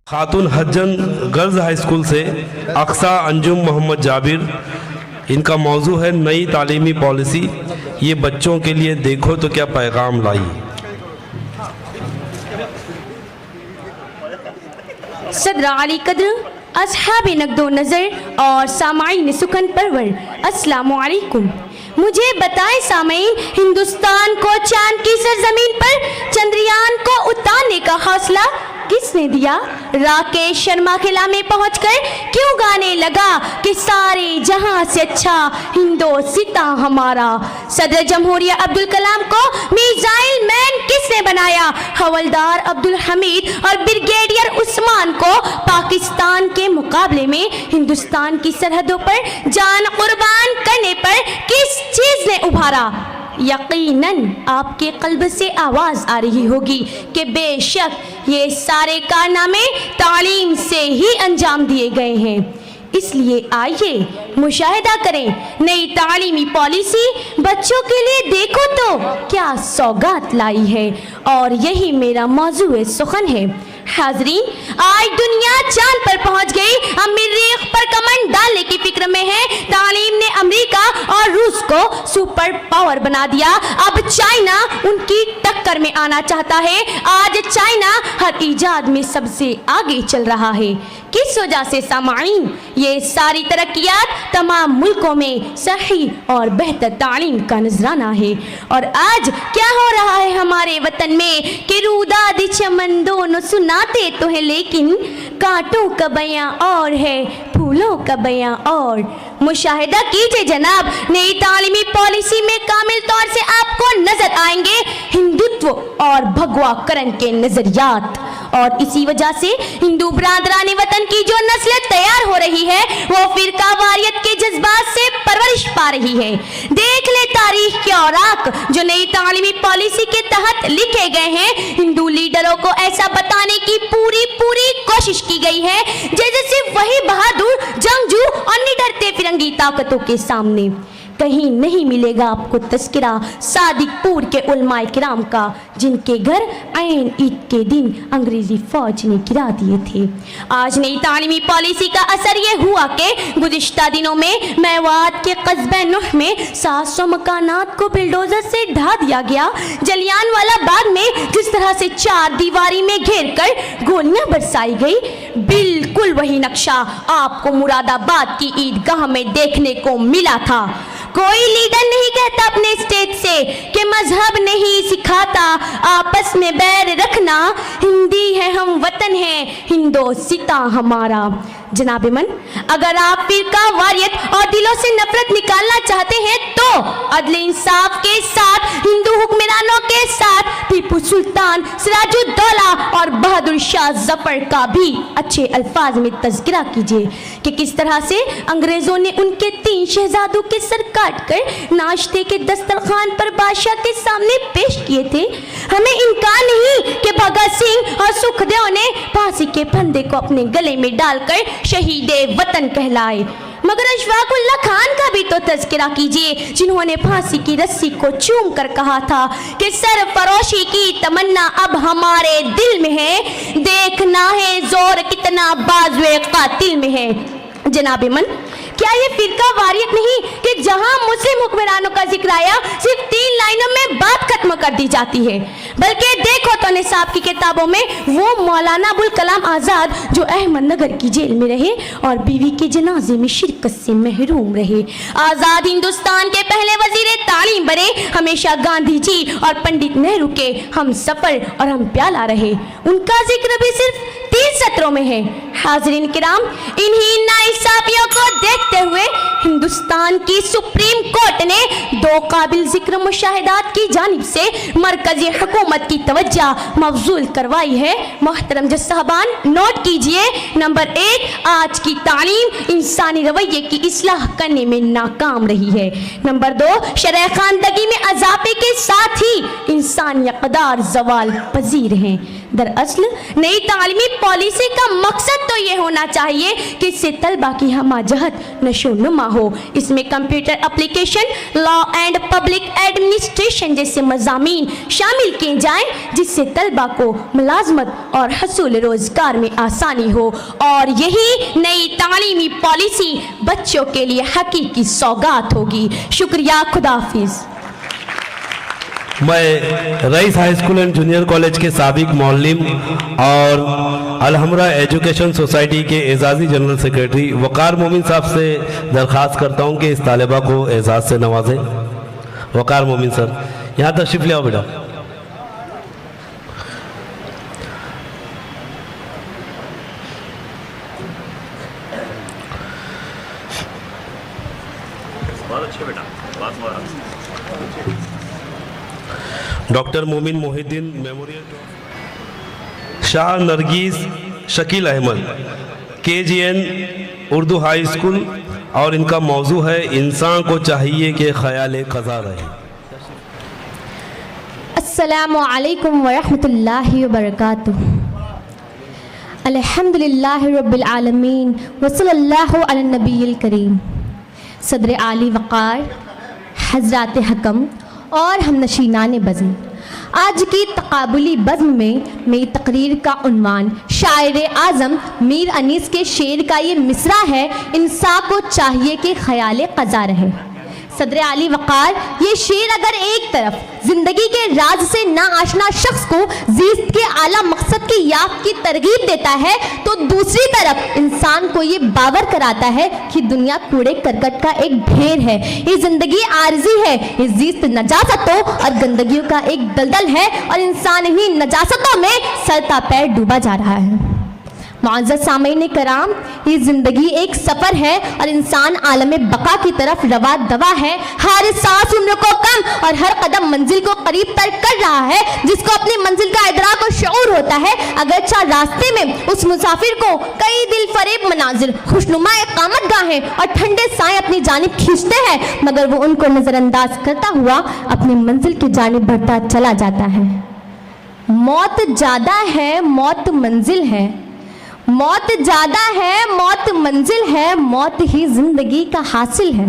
خاتون حجن girls high school سے اقصیٰ انجم محمد جابر، ان کا موضوع ہے نئی تعلیمی پالیسی، یہ بچوں کے لیے دیکھو تو کیا پیغام لائی۔ صدر علی قدر، اصحاب نقد و نظر اور سامعین سخن پرور، السلام علیکم۔ مجھے بتائیں سامعین، ہندوستان کو چاند کی سرزمین پر چندریان کو اتارنے کا حوصلہ کس نے دیا؟ راکیش شرما خلا میں پہنچ کر کیوں گانے لگا کہ سارے جہاں سے اچھا ہندوستان ہمارا؟ صدر جمہوریہ عبدالکلام کو میزائل مین کس نے بنایا؟ حوالدار عبدالحمید اور بریگیڈیئر عثمان کو پاکستان کے مقابلے میں ہندوستان کی سرحدوں پر جان قربان کرنے پر کس چیز نے ابھارا؟ یقیناً آپ کے قلب سے آواز آ رہی ہوگی کہ بے شک یہ سارے کارنامے تعلیم سے ہی انجام دیے گئے ہیں۔ اس لیے آئیے مشاہدہ کریں نئی تعلیمی پالیسی بچوں کے لیے دیکھو تو کیا سوگات لائی ہے، اور یہی میرا موضوع سخن ہے۔ حاضرین، آج دنیا چاند پر پہنچ گئی، ہم مریخ پر کمنڈ ڈالنے کی فکر میں ہیں۔ تعلیم نے امریکہ اور روس کو سپر پاور بنا دیا، اب چائنا ان کی ٹکر میں آنا چاہتا ہے۔ آج چائنا ہر ایجاد میں سب سے آگے چل رہا ہے۔ کس وجہ سے سامعین؟ یہ ساری ترقیات تمام ملکوں میں صحیح اور بہتر تعلیم کا نذرانہ ہے۔ اور آج کیا ہو رہا ہے ہمارے وطن میں کہ روداد چمن دونوں سناتے تو ہیں، لیکن کانٹوں کا بیاں اور ہے، پھولوں کا بیاں اور۔ مشاہدہ کیجئے جناب، نئی تعلیمی پالیسی میں کامل طور سے آپ کو نظر آئیں گے ہندوتو اور بھگوا کرن کے نظریات، اور اسی وجہ سے ہندو برادران وطن کی جو نسل تیار ہو رہی ہے وہ فرقہ واریت کے جذبات سے پرورش پا رہی ہے۔ دیکھ لے تاریخ کے اوراق جو نئی تعلیمی پالیسی کے تحت لکھے گئے ہیں، ہندو لیڈروں کو ایسا بتانے کی پوری کوشش کی گئی ہے جیسے صرف وہی بہادر جنگجو اور نڈرتے فرنگی طاقتوں کے سامنے۔ کہیں نہیں ملے گا آپ کو تذکرہ صادق پور کے علماء کرام کا، جن کے گھر عین عید کے دن انگریزی فوج نے گرا دیے تھے۔ آج نئی تعلیمی پالیسی کا اثر یہ ہوا کہ گزشتہ دنوں میں میوات کے قصبہ نوح میں 700 مکانات کو بلڈوزر سے ڈھا دیا گیا۔ جلیان والا باغ میں جس طرح سے چار دیواری میں گھیر کر گولیاں برسائی گئی، بالکل وہی نقشہ آپ کو مراد آباد کی عیدگاہ میں دیکھنے کو ملا تھا۔ کوئی لیڈر نہیں کہتا اپنے اسٹیج سے کہ مذہب نہیں سکھاتا آپس میں بیر رکھنا، ہندی ہے ہم وطن ہے ہندوستان ہمارا۔ جناب من، اگر آپ فرقہ واریت اور دلوں سے نفرت نکالنا چاہتے ہیں تو عدل انصاف کے ساتھ ہندو حکمرانوں کے ساتھ ٹیپو سلطان، سراج الدولہ اور بہادر شاہ ظفر کا بھی اچھے الفاظ میں تذکرہ کیجیے کہ کس طرح سے انگریزوں نے ان کے 3 شہزادوں کے سر کاٹ کر ناشتے کے دسترخوان پر بادشاہ کے سامنے پیش کیے تھے۔ ہمیں انکار نہیں کہ بھگت سنگھ اور سکھ دیو نے پھانسی کے پھندے کو اپنے گلے میں ڈال کر شہید وطن کہلائے، مگر اشفاق اللہ خان کا بھی تو تذکرہ کیجئے، جنہوں نے پھانسی کی رسی کو چوم کر کہا تھا کہ سرفروشی کی تمنا اب ہمارے دل میں ہے، دیکھنا ہے زور کتنا بازوئے قاتل میں ہے۔ جناب من، کیا یہ فرقہ واریت نہیں کہ جہاں مسلم حکمرانوں کا ذکر آیا صرف 3 لائنوں میں بات ختم کر دی جاتی ہے؟ بلکہ دیکھو تو نصاب کی کتابوں میں وہ مولانا ابوالکلام آزاد جو احمد نگر کی جیل میں رہے اور بیوی کے جنازے میں شرکت سے محروم رہے، آزاد ہندوستان کے پہلے وزیر تعلیم بنے، ہمیشہ گاندھی جی اور پنڈت نہرو کے ہم سفر اور ہم پیالہ رہے، ان کا ذکر بھی صرف 3 سطروں میں ہے۔ حاضرین کرام، انہی ناانصافیوں کو دیکھتے ہوئے ہندوستان کی سپریم کورٹ نے 2 قابل ذکر مشاہدات کی جانب سے مرکزی حکومت کی توجہ مبذول کروائی ہے۔ محترم جج صاحبان، نوٹ کیجئے، نمبر 1، آج کی تعلیم انسانی رویے کی اصلاح کرنے میں ناکام رہی ہے۔ نمبر 2، شرح خواندگی میں اضافے کے ساتھ ہی انسانی اقدار زوال پذیر ہیں۔ دراصل نئی تعلیمی پالیسی کا مقصد تو یہ ہونا چاہیے کہ اس سے طلبہ کی ہمہ جہت نشو نما ہو۔ اس میں computer application, law and public administration education جیسے مضامین شامل کیے جائیں جس سے طلبہ کو ملازمت اور حصول روزگار میں آسانی ہو، اور یہی نئی تعلیمی پالیسی بچوں کے لیے حقیقی سوغات ہوگی۔ شکریہ، خدا حافظ۔ میں Rais high school and junior college کے سابق معلم اور الحمرہ ایجوکیشن سوسائٹی کے اعزازی جنرل سیکریٹری وقار مومن صاحب سے درخواست کرتا ہوں کہ اس طالبہ کو اعزاز سے نوازیں۔ وقار مومن سر یہاں تشریف لے آؤ بیٹا۔ Doctor Momin Mohiuddin memorial Shah Nargis Shakeel Ahmed KGN Urdu high school, اور ان کا موضوع ہے انسان کو چاہیے کہ خیال قضا رہے۔ السلام علیکم ورحمۃ اللہ وبرکاتہ۔ الحمدللہ رب العالمین وصلی اللہ علی النبی الکریم۔ صدر عالی وقار، حضرات حکم اور ہم نشینان بزم، آج کی تقابلی بزم میں میری تقریر کا عنوان شاعر اعظم میر انیس کے شعر کا یہ مصرع ہے، انسان کو چاہیے کہ خیال قضا رہے۔ صدر عالی وقار، یہ شعر اگر ایک طرف زندگی کے راز سے ناآشنا شخص کو زیست کے اعلیٰ مقصد کی یافت کی ترغیب دیتا ہے تو دوسری طرف انسان کو یہ باور کراتا ہے کہ دنیا کوڑے کرکٹ کا ایک ڈھیر ہے، یہ زندگی عارضی ہے، یہ زیست نجاستوں اور گندگیوں کا ایک دلدل ہے اور انسان انہی نجاستوں میں سر تا پیر ڈوبا جا رہا ہے۔ معزز سامعین کرام، یہ زندگی ایک سفر ہے اور انسان عالم بقا کی طرف روا دوا ہے۔ ہر سانس عمر کو کم اور ہر قدم منزل کو قریب تر کر رہا ہے۔ جس کو اپنی منزل کا ادراک و شعور ہوتا ہے، اگرچہ راستے میں اس مسافر کو کئی دل فریب مناظر، خوشنما اقامت گاہیں اور ٹھنڈے سائیں اپنی جانب کھینچتے ہیں، مگر وہ ان کو نظر انداز کرتا ہوا اپنی منزل کی جانب بڑھتا چلا جاتا ہے۔ موت زیادہ ہے، موت منزل ہے، موت زیادہ ہے، موت منزل ہے، موت ہی زندگی کا حاصل ہے۔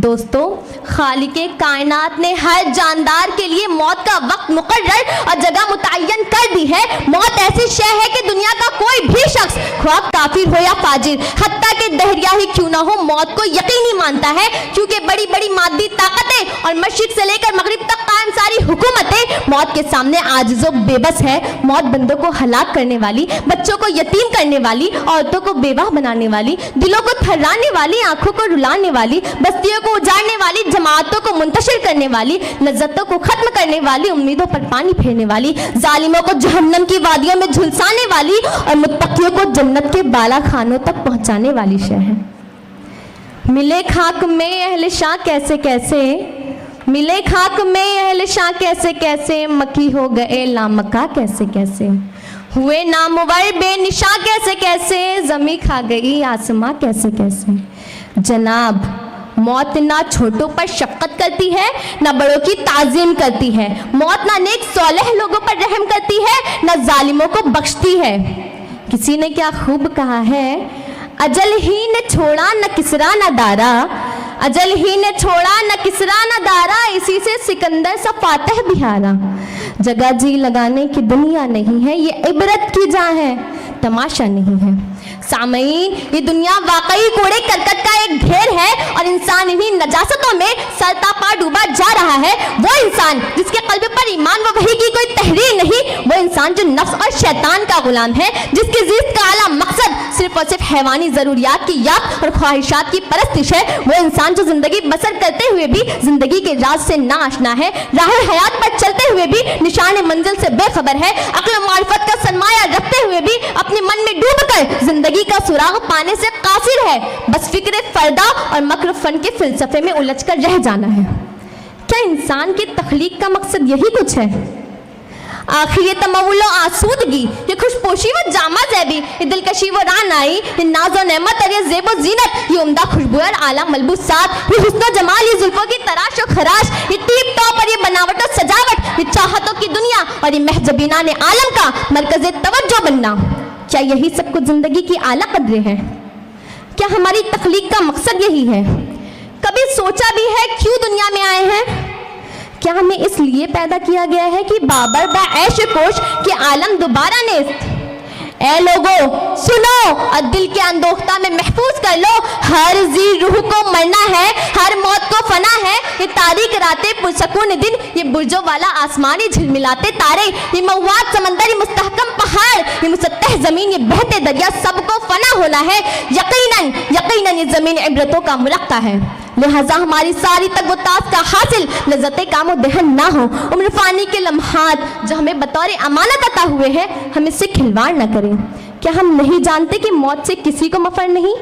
دوستو، خالق کائنات نے ہر جاندار کے لیے موت کا وقت مقرر اور جگہ متعین کر دی ہے۔ موت ایسی شے ہے کہ دنیا کا کوئی بھی شخص، خواہ کافر ہو یا فاجر، حتیٰ کہ دہریہ ہی کیوں نہ ہو، موت کو یقینی مانتا ہے، کیونکہ بڑی بڑی مادی طاقتیں اور مشرق سے لے کر مغرب تک قائم ساری حکومتیں موت کے سامنے عاجز و بے بس ہے۔ موت بندوں کو ہلاک کرنے والی، بچوں کو یتیم کرنے والی، عورتوں کو بیوہ بنانے والی، دلوں کو تھرانے والی، آنکھوں کو رلانے والی، بستیوں کو اجاڑنے والی، جماعتوں کو منتشر کرنے والی، لذتوں کو ختم کرنے والی، امیدوں پر پانی پھیرنے والی، ظالموں کو جہنم کی وادیوں میں جھلسانے والی اور متقیوں کو جنت کے بالا خانوں تک پہنچانے والی شے ہے۔ ملے خاک میں اہل شاہ کیسے کیسے، ملے خاک میں اہل شاہ کیسے کیسے، مکی ہو گئے لامکا کیسے کیسے، ہوئے نامور بے نشاں کیسے کیسے، زمیں کھا گئی آسماں کیسے کیسے۔ جناب، موت نہ چھوٹوں پر شفقت کرتی ہے، نہ بڑوں کی تعظیم کرتی ہے۔ موت نہ نیک صالح لوگوں پر رحم کرتی ہے، نہ ظالموں کو بخشتی ہے۔ کسی نے کیا خوب کہا ہے، اجل ہی نے چھوڑا نہ کسرا نہ دارا، اجل ہی نے چھوڑا نہ کسرا نہ دارا، اسی سے سکندر سا فاتح بھی ہارا۔ جگہ جی لگانے کی دنیا نہیں ہے، یہ عبرت کی جا ہے، تماشا نہیں ہے۔ سامعین، یہ دنیا واقعی کوڑے کرکٹ کا ایک ڈھیر ہے اور انسان انہی نجاستوں میں سرتا پا ڈوبا جا رہا ہے۔ وہ انسان جس کے قلب پر ایمان و وحی کی کوئی تحریر نہیں، وہ انسان جو نفس اور شیطان کا غلام ہے، جس کی زیست کا اعلیٰ مقصد صرف اور صرف حیوانی ضروریات کی یافت اور خواہشات کی پرستش ہے، وہ انسان جو زندگی بسر کرتے ہوئے بھی زندگی کے راز سے ناآشنا ہے، راہ حیات پر چلتے ہوئے بھی نشان منزل سے بے خبر ہے، عقل و معرفت کا سرمایہ رکھتے ہوئے بھی اپنے من میں ڈوب کر زندگی کا سراغ پانے سے قاصر ہے، بس فکر فردا اور مکر فن کے فلسفے میں الجھ کر رہ جانا ہے۔ کیا انسان کی تخلیق کا مقصد یہی کچھ ہے؟ آخر یہ تمول و آسودگی، یہ خوش پوشی و جامع زیبی، یہ دلکشی و رعنائی، یہ ناز و نعمت اور یہ زیب و زینت، یہ عمدہ خوشبو اور اعلیٰ ملبوسات، یہ حسن و جمال، یہ زلفوں کی تراش و خراش، یہ ٹیپ ٹاپ اور یہ بناوٹ و سجاوٹ، یہ چاہتوں کی دنیا اور یہ محجبینان عالم کا مرکز توجہ بننا، کیا یہی سب کچھ زندگی کی اعلیٰ قدریں ہیں؟ کیا ہماری تخلیق کا مقصد یہی ہے؟ کبھی سوچا بھی ہے کیوں دنیا میں آئے ہیں؟ کیا کیا ہمیں اس لیے پیدا کیا گیا ہے کہ بابر با عیش کوش کے عالم دوبارہ نیست؟ اے لوگو سنو اور دل کے اندوختہ میں محفوظ کر لو، ہر ذی روح کو مرنا ہے، ہر موت کو فنا ہے۔ یہ تاریک راتیں پرسکون دن، یہ برجوں والا آسمانی جھلملاتے تارے، یہ مواد سمندر، یہ مستحکم پہاڑ، یہ مسطح زمین، یہ بہتے دریا، سب کو فنا ہونا ہے۔ یقیناً یقیناً یہ زمین عبرتوں کا ملقہ ہے، لہٰذا ہماری ساری تگ و تاس کا حاصل لذت کام و دہن نہ ہو۔ عمر فانی کے لمحات جو ہمیں بطور امانت عطا ہوئے ہیں، ہم اس سے کھلواڑ نہ کریں۔ کیا ہم نہیں جانتے کہ موت سے کسی کو مفر نہیں؟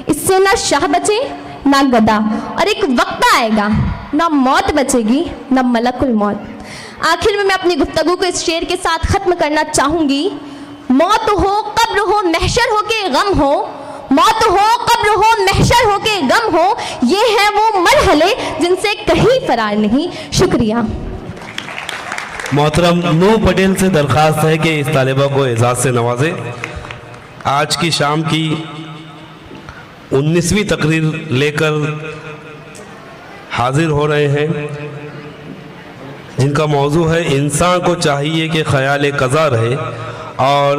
اس سے نہ شاہ بچے نہ گدا، اور ایک وقت آئے گا نہ موت بچے گی نہ ملک الموت۔ آخر میں اپنی گفتگو کو اس شعر کے ساتھ ختم کرنا چاہوں گی۔ موت ہو، قبر ہو، محشر ہو کے غم ہو، موت ہو، قبر ہو، محشر ہو کے غم ہو، یہ ہیں وہ مرحلے جن سے کہیں فرار نہیں۔ شکریہ۔ محترم نور پٹیل سے درخواست ہے کہ اس طالبہ کو اعزاز سے نوازے۔ آج کی شام کی 19ویں تقریر لے کر حاضر ہو رہے ہیں، جن کا موضوع ہے انسان کو چاہیے کہ خیال قضا رہے، اور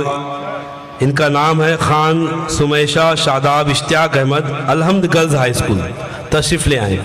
ان کا نام ہے خان سمیشہ شاداب اشتیاق احمد، الحمد گرلز ہائی اسکول۔ تشریف لے آئیں۔